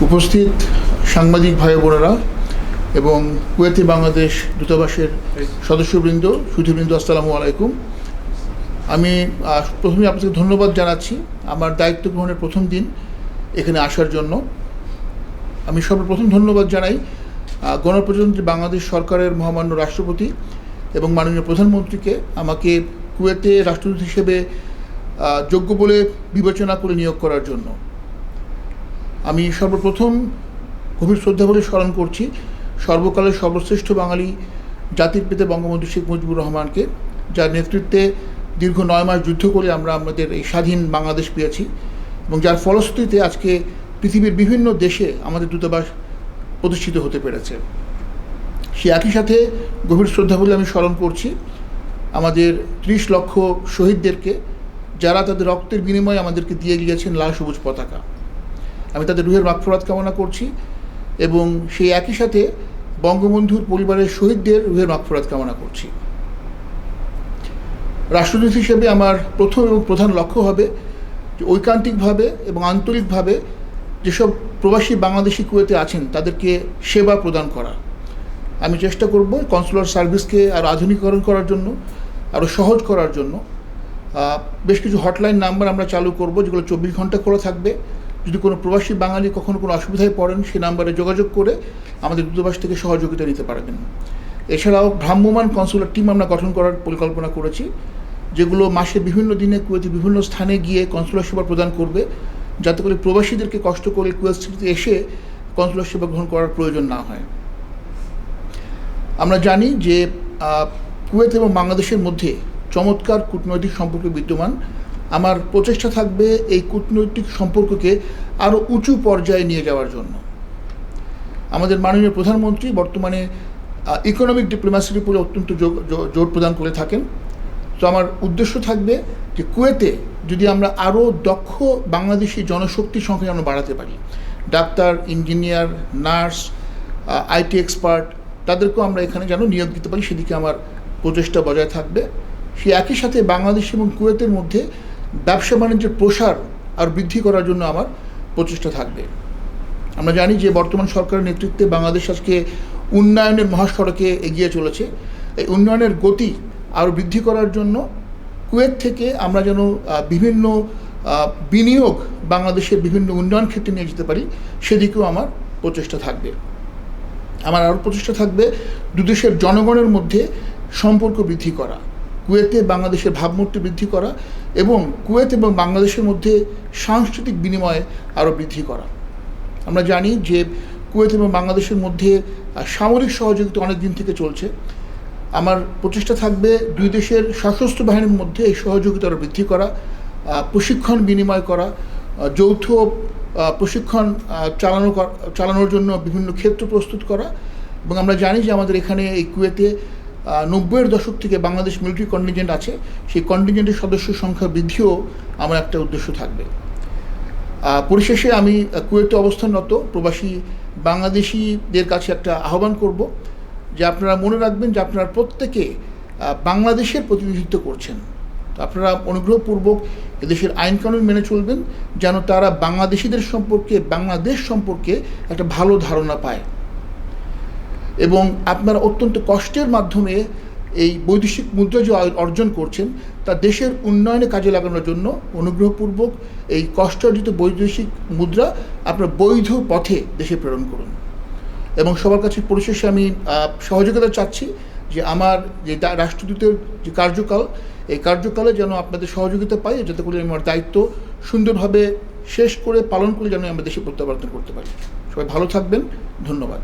উপস্থিত সাংবাদিক ভাই বোনেরা এবং কুয়েতে বাংলাদেশ দূতাবাসের সদস্যবৃন্দ, সুধীবৃন্দ, আসসালামু আলাইকুম। আমি প্রথমে আপনাকে ধন্যবাদ জানাচ্ছি আমার দায়িত্ব গ্রহণের প্রথম দিন এখানে আসার জন্য। আমি সর্বপ্রথম ধন্যবাদ জানাই গণপ্রজাতন্ত্রী বাংলাদেশ সরকারের মহামান্য রাষ্ট্রপতি এবং মাননীয় প্রধানমন্ত্রীকে আমাকে কুয়েতে রাষ্ট্রদূত হিসেবে যোগ্য বলে বিবেচনা করে নিয়োগ করার জন্য। আমি সর্বপ্রথম গভীর শ্রদ্ধা বলে স্মরণ করছি সর্বকালের সর্বশ্রেষ্ঠ বাঙালি জাতির পিতা বঙ্গবন্ধু শেখ মুজিবুর রহমানকে, যার নেতৃত্বে দীর্ঘ 9 মাস যুদ্ধ করে আমরা আমাদের এই স্বাধীন বাংলাদেশ পেয়েছি এবং যার ফলশ্রুতিতে আজকে পৃথিবীর বিভিন্ন দেশে আমাদের দূতাবাস প্রতিষ্ঠিত হতে পেরেছে। সে একই সাথে গভীর শ্রদ্ধা বলে আমি স্মরণ করছি আমাদের 30 লক্ষ শহীদদেরকে, যারা তাদের রক্তের বিনিময়ে আমাদেরকে দিয়ে গিয়েছেন লাল সবুজ পতাকা। আমি তাদের রুহের মাগফিরাত কামনা করছি এবং সেই একই সাথে বঙ্গবন্ধুর পরিবারের শহীদদের রুহের মাগফিরাত কামনা করছি। রাষ্ট্রদূত হিসেবে আমার প্রথম এবং প্রধান লক্ষ্য হবে যে ঐকান্তিকভাবে এবং আন্তরিকভাবে যেসব প্রবাসী বাংলাদেশি কুয়েতে আছেন তাদেরকে সেবা প্রদান করা। আমি চেষ্টা করব কনসুলার সার্ভিসকে আরও আধুনিকীকরণ করার জন্য, আরও সহজ করার জন্য। বেশ কিছু হটলাইন নাম্বার আমরা চালু করব যেগুলো 24 ঘন্টা খোলা থাকবে। যদি কোনো প্রবাসী বাঙালি কখনো কোনো অসুবিধায় পড়েন সেই নাম্বারে যোগাযোগ করে আমাদের দূতাবাস থেকে সহযোগিতা নিতে পারবেন। এছাড়াও ভ্রাম্যমাণ কনসুলার টিম আমরা গঠন করার পরিকল্পনা করেছি, যেগুলো মাসে বিভিন্ন দিনে কুয়েতে বিভিন্ন স্থানে গিয়ে কনসুলার সেবা প্রদান করবে, যাতে করে প্রবাসীদেরকে কষ্ট করে কুয়েত সিটিতে এসে কনসুলার সেবা গ্রহণ করার প্রয়োজন না হয়। আমরা জানি যে কুয়েত এবং বাংলাদেশের মধ্যে চমৎকার কূটনৈতিক সম্পর্ক বিদ্যমান। আমার প্রচেষ্টা থাকবে এই কূটনৈতিক সম্পর্ককে আরও উঁচু পর্যায়ে নিয়ে যাওয়ার জন্য। আমাদের মাননীয় প্রধানমন্ত্রী বর্তমানে ইকোনমিক ডিপ্লোম্যাসির উপরে অত্যন্ত জোর প্রদান করে থাকেন। তো আমার উদ্দেশ্য থাকবে যে কুয়েতে যদি আমরা আরও দক্ষ বাংলাদেশি জনশক্তির সংখ্যা যেন বাড়াতে পারি, doctor, engineer, nurse, IT expert, তাদেরকেও আমরা এখানে যেন নিয়োগ দিতে পারি, সেদিকে আমার প্রচেষ্টা বজায় থাকবে। সে একই সাথে বাংলাদেশ এবং কুয়েতের মধ্যে ব্যবসা বাণিজ্যের প্রসার আর বৃদ্ধি করার জন্য আমার প্রচেষ্টা থাকবে। আমরা জানি যে বর্তমান সরকারের নেতৃত্বে বাংলাদেশ আজকে উন্নয়নের মহাসড়কে এগিয়ে চলেছে। এই উন্নয়নের গতি আরও বৃদ্ধি করার জন্য কুয়েত থেকে আমরা যেন বিভিন্ন বিনিয়োগ বাংলাদেশের বিভিন্ন উন্নয়ন ক্ষেত্রে নিয়ে যেতে পারি, সেদিকেও আমার প্রচেষ্টা থাকবে। আমার আরও প্রচেষ্টা থাকবে দুদেশের জনগণের মধ্যে সম্পর্ক বৃদ্ধি করা, কুয়েতে বাংলাদেশের ভাবমূর্তি বৃদ্ধি করা এবং কুয়েত এবং বাংলাদেশের মধ্যে সাংস্কৃতিক বিনিময় আরও বৃদ্ধি করা। আমরা জানি যে কুয়েত এবং বাংলাদেশের মধ্যে সামরিক সহযোগিতা অনেক দিন থেকে চলছে। আমার প্রচেষ্টা থাকবে দুই দেশের সশস্ত্র বাহিনীর মধ্যে এই সহযোগিতা আরও বৃদ্ধি করা, প্রশিক্ষণ বিনিময় করা, যৌথ প্রশিক্ষণ চালানোর জন্য বিভিন্ন ক্ষেত্র প্রস্তুত করা। এবং আমরা জানি যে আমাদের এখানে এই কুয়েতে 90-এর দশক থেকে বাংলাদেশ মিলিটারি কন্টিনজেন্ট আছে, সেই কন্টিনজেন্টের সদস্য সংখ্যা বৃদ্ধিও আমার একটা উদ্দেশ্য থাকবে। পরিশেষে আমি কুয়েতে অবস্থানরত প্রবাসী বাংলাদেশিদের কাছে একটা আহ্বান করব যে আপনারা মনে রাখবেন যে আপনারা প্রত্যেকে বাংলাদেশের প্রতিনিধিত্ব করছেন। তো আপনারা অনুগ্রহপূর্বক এদেশের আইনকানুন মেনে চলবেন, যেন তারা বাংলাদেশিদের সম্পর্কে, বাংলাদেশ সম্পর্কে একটা ভালো ধারণা পায়। এবং আপনারা অত্যন্ত কষ্টের মাধ্যমে এই বৈদেশিক মুদ্রা যে অর্জন করছেন তা দেশের উন্নয়নে কাজে লাগানোর জন্য অনুগ্রহপূর্বক এই কষ্টার্জিত বৈদেশিক মুদ্রা আপনার বৈধ পথে দেশে প্রেরণ করুন। এবং সবার কাছে পরিশেষে আমি সহযোগিতা চাচ্ছি যে আমার যে রাষ্ট্রদূতের যে কার্যকাল, এই কার্যকালে যেন আপনাদের সহযোগিতা পাই, যাতে করে আমার দায়িত্ব সুন্দরভাবে শেষ করে পালন করে যেন আমরা দেশে প্রত্যাবর্তন করতে পারি। সবাই ভালো থাকবেন, ধন্যবাদ।